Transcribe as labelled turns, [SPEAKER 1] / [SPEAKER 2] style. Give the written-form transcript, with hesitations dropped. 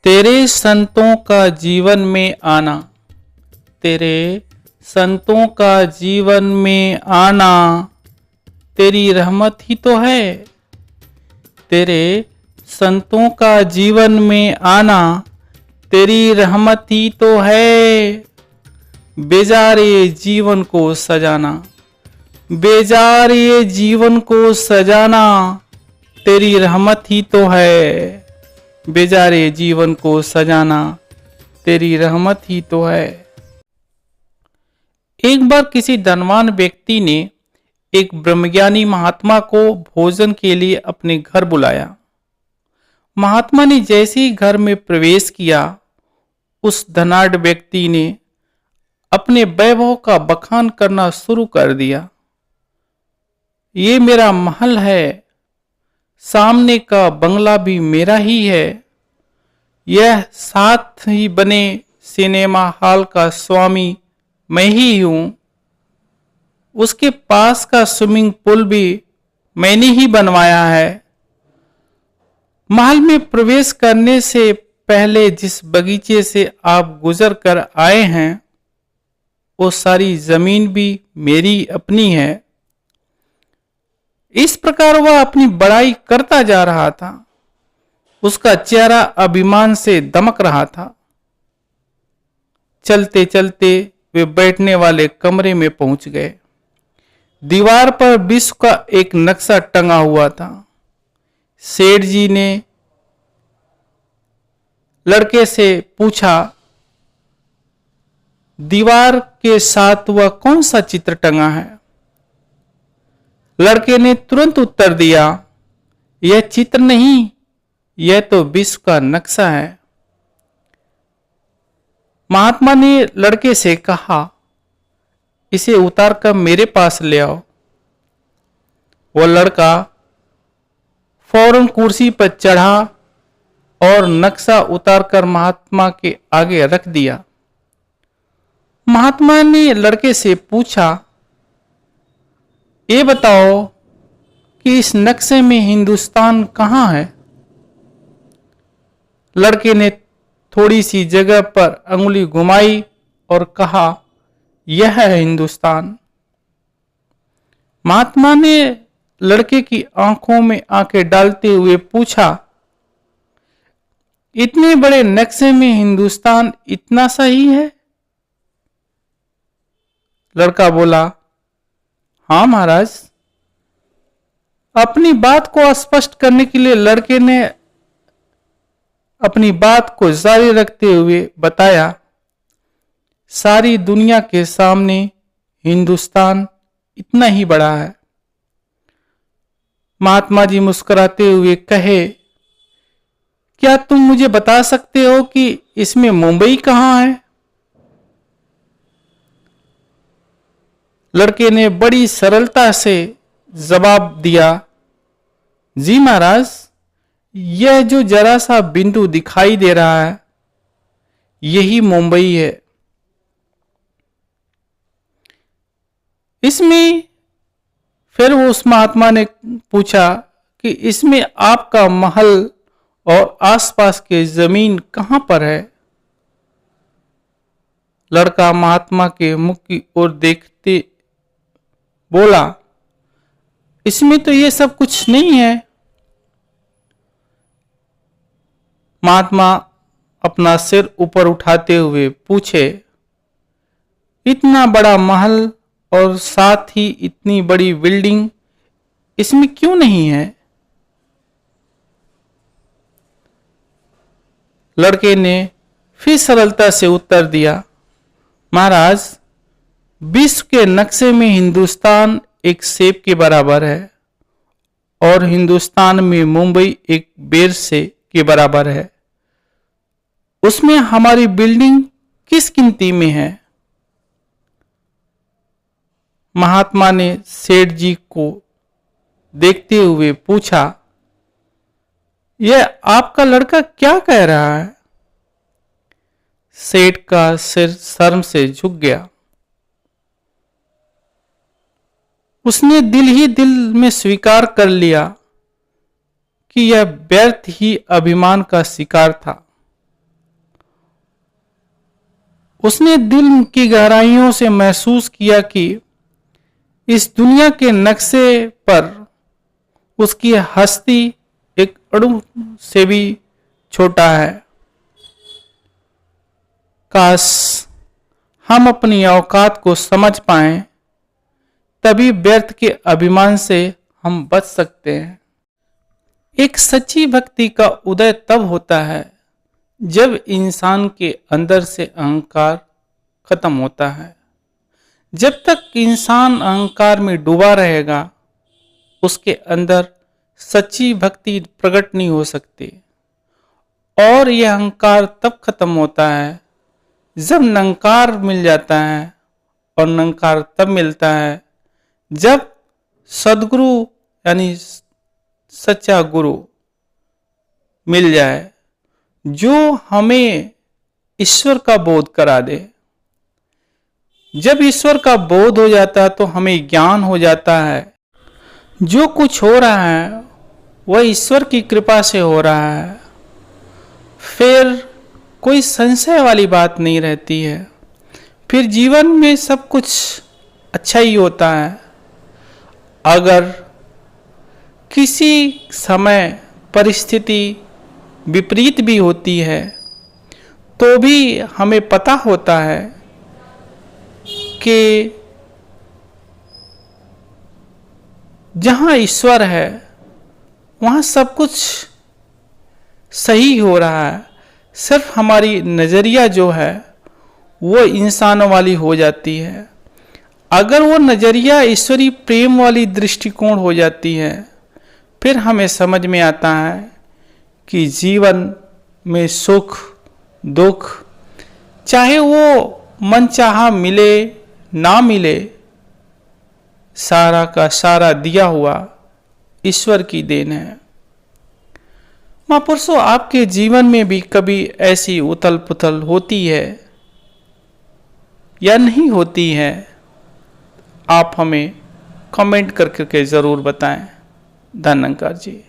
[SPEAKER 1] तेरे संतों का जीवन में आना, तेरे संतों का जीवन में आना तेरी रहमत ही तो है। तेरे संतों का जीवन में आना तेरी रहमत ही तो है। बेजारे जीवन को सजाना, बेजारे जीवन को सजाना तेरी रहमत ही तो है। बेजारे जीवन को सजाना तेरी रहमत ही तो है। एक बार किसी धनवान व्यक्ति ने एक ब्रह्मज्ञानी महात्मा को भोजन के लिए अपने घर बुलाया। महात्मा ने जैसे ही घर में प्रवेश किया, उस धनाढ़ व्यक्ति ने अपने वैभव का बखान करना शुरू कर दिया। ये मेरा महल है, सामने का बंगला भी मेरा ही है, यह साथ ही बने सिनेमा हॉल का स्वामी मैं ही हूं, उसके पास का स्विमिंग पूल भी मैंने ही बनवाया है। महल में प्रवेश करने से पहले जिस बगीचे से आप गुजर कर आए हैं, वो सारी जमीन भी मेरी अपनी है। इस प्रकार वह अपनी बड़ाई करता जा रहा था। उसका चेहरा अभिमान से दमक रहा था। चलते चलते वे बैठने वाले कमरे में पहुंच गए। दीवार पर विश्व का एक नक्शा टंगा हुआ था। सेठ जी ने लड़के से पूछा, दीवार के साथ वह कौन सा चित्र टंगा है? लड़के ने तुरंत उत्तर दिया, यह चित्र नहीं, यह तो विश्व का नक्शा है। महात्मा ने लड़के से कहा, इसे उतार कर मेरे पास ले आओ। वह लड़का फौरन कुर्सी पर चढ़ा और नक्शा उतारकर महात्मा के आगे रख दिया। महात्मा ने लड़के से पूछा, ये बताओ कि इस नक्शे में हिंदुस्तान कहाँ है? लड़के ने थोड़ी सी जगह पर अंगुली घुमाई और कहा, यह है हिंदुस्तान। महात्मा ने लड़के की आंखों में आंखें डालते हुए पूछा, इतने बड़े नक्शे में हिंदुस्तान इतना सही है? लड़का बोला, हाँ महाराज। अपनी बात को स्पष्ट करने के लिए लड़के ने अपनी बात को जारी रखते हुए बताया, सारी दुनिया के सामने हिंदुस्तान इतना ही बड़ा है। महात्मा जी मुस्कुराते हुए कहे, क्या तुम मुझे बता सकते हो कि इसमें मुंबई कहाँ है? लड़के ने बड़ी सरलता से जवाब दिया, जी महाराज, यह जो जरा सा बिंदु दिखाई दे रहा है, यही मुंबई है। इसमें फिर उस महात्मा ने पूछा कि इसमें आपका महल और आसपास के जमीन कहां पर है? लड़का महात्मा के मुख की ओर देखते बोला, इसमें तो ये सब कुछ नहीं है। महात्मा अपना सिर ऊपर उठाते हुए पूछे, इतना बड़ा महल और साथ ही इतनी बड़ी बिल्डिंग इसमें क्यों नहीं है? लड़के ने फिर सरलता से उत्तर दिया, महाराज, विश्व के नक्शे में हिंदुस्तान एक सेब के बराबर है और हिंदुस्तान में मुंबई एक बेर से के बराबर है। उसमें हमारी बिल्डिंग किस गिनती में है? महात्मा ने सेठ जी को देखते हुए पूछा, यह आपका लड़का क्या कह रहा है? सेठ का सिर शर्म से झुक गया। उसने दिल ही दिल में स्वीकार कर लिया कि यह व्यर्थ ही अभिमान का शिकार था। उसने दिल की गहराइयों से महसूस किया कि इस दुनिया के नक्शे पर उसकी हस्ती एक अणु से भी छोटा है। काश हम अपनी औकात को समझ पाएं, तभी व्यर्थ के अभिमान से हम बच सकते हैं। एक सच्ची भक्ति का उदय तब होता है जब इंसान के अंदर से अहंकार खत्म होता है। जब तक इंसान अहंकार में डूबा रहेगा, उसके अंदर सच्ची भक्ति प्रकट नहीं हो सकती। और यह अहंकार तब खत्म होता है जब निरंकार मिल जाता है, और निरंकार तब मिलता है जब सद्गुरु यानी सच्चा गुरु मिल जाए, जो हमें ईश्वर का बोध करा दे। जब ईश्वर का बोध हो जाता है तो हमें ज्ञान हो जाता है, जो कुछ हो रहा है वह ईश्वर की कृपा से हो रहा है। फिर कोई संशय वाली बात नहीं रहती है, फिर जीवन में सब कुछ अच्छा ही होता है। अगर किसी समय परिस्थिति विपरीत भी होती है तो भी हमें पता होता है कि जहाँ ईश्वर है वहाँ सब कुछ सही हो रहा है। सिर्फ हमारी नज़रिया जो है वो इंसानों वाली हो जाती है। अगर वो नज़रिया ईश्वरी प्रेम वाली दृष्टिकोण हो जाती है, फिर हमें समझ में आता है कि जीवन में सुख दुख चाहे वो मनचाहा मिले ना मिले, सारा का सारा दिया हुआ ईश्वर की देन है। महापुरुषों, आपके जीवन में भी कभी ऐसी उथल पुथल होती है या नहीं होती है? आप हमें कमेंट करके ज़रूर बताएं। धन्यवाद जी।